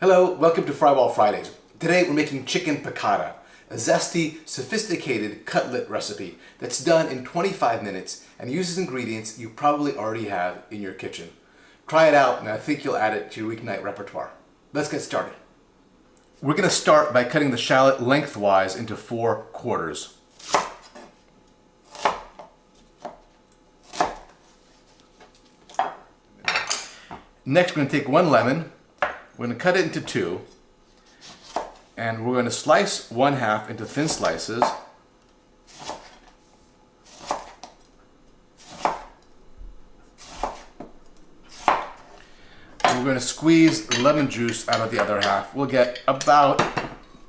Hello, welcome to Frywall Fridays. Today we're making chicken piccata, a zesty, sophisticated cutlet recipe that's done in 25 minutes and uses ingredients you probably already have in your kitchen. Try it out and I think you'll add it to your weeknight repertoire. Let's get started. We're going to start by cutting the shallot lengthwise into 4 quarters. Next we're going to take 1 lemon. We're going to cut it into 2, and we're going to slice 1/2 into thin slices. And we're going to squeeze lemon juice out of the other half. We'll get about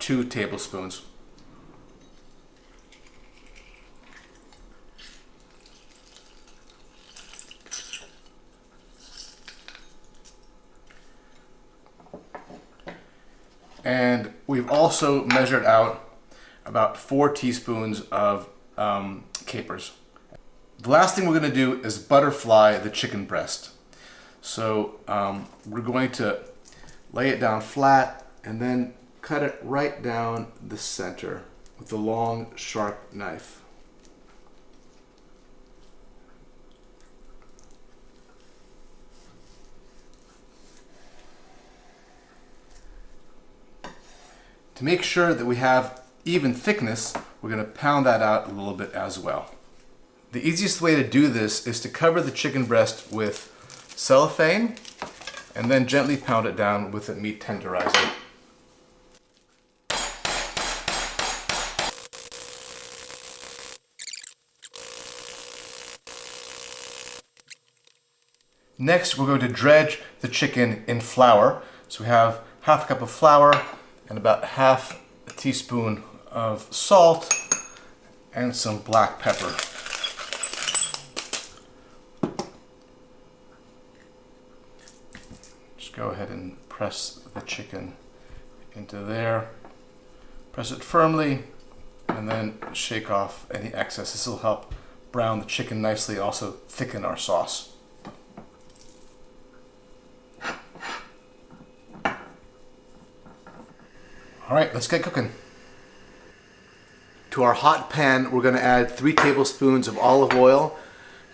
2 tablespoons. And we've also measured out about 4 teaspoons of capers. The last thing we're going to do is butterfly the chicken breast. So we're going to lay it down flat and then cut it right down the center with a long, sharp knife. To make sure that we have even thickness, we're going to pound that out a little bit as well. The easiest way to do this is to cover the chicken breast with cellophane and then gently pound it down with a meat tenderizer. Next, we're going to dredge the chicken in flour. So we have 1/2 cup of flour and about 1/2 teaspoon of salt and some black pepper. Just go ahead and press the chicken into there. Press it firmly and then shake off any excess. This will help brown the chicken nicely, also thicken our sauce. All right, let's get cooking. To our hot pan, we're going to add 3 tablespoons of olive oil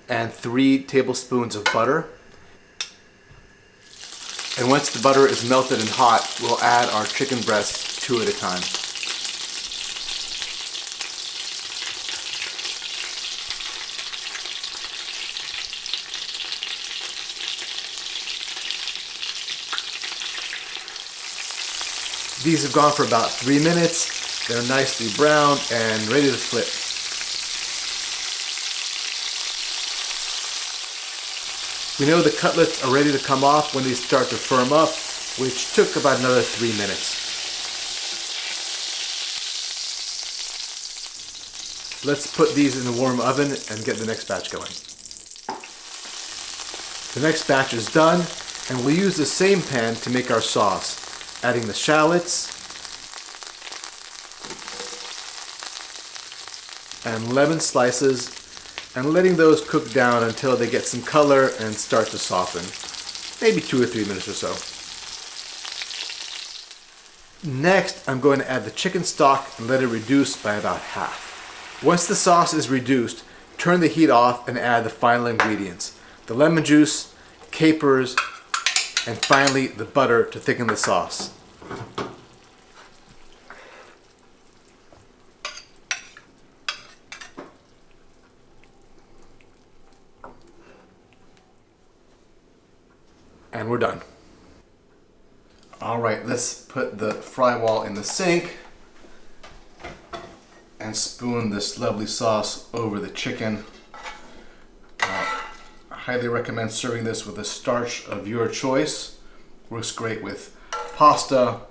and 3 tablespoons of butter. And once the butter is melted and hot, we'll add our chicken breasts 2 at a time. These have gone for about 3 minutes. They're nicely browned and ready to flip. We know the cutlets are ready to come off when they start to firm up, which took about another 3 minutes. Let's put these in the warm oven and get the next batch going. The next batch is done, and we'll use the same pan to make our sauce. Adding the shallots and lemon slices and letting those cook down until they get some color and start to soften. Maybe 2 or 3 minutes or so. Next, I'm going to add the chicken stock and let it reduce by about 1/2. Once the sauce is reduced, turn the heat off and add the final ingredients. The lemon juice, capers, and finally the butter to thicken the sauce. And we're done. All right, let's put the Frywall in the sink and spoon this lovely sauce over the chicken. I highly recommend serving this with a starch of your choice. Works great with pasta,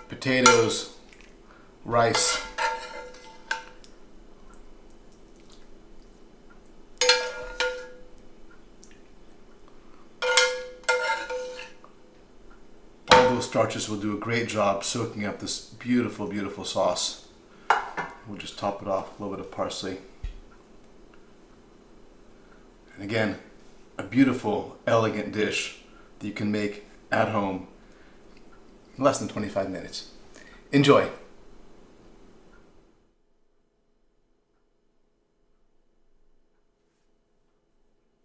potatoes, rice. All those starches will do a great job soaking up this beautiful, beautiful sauce. We'll just top it off with a little bit of parsley. And again, a beautiful, elegant dish that you can make at home in less than 25 minutes. Enjoy.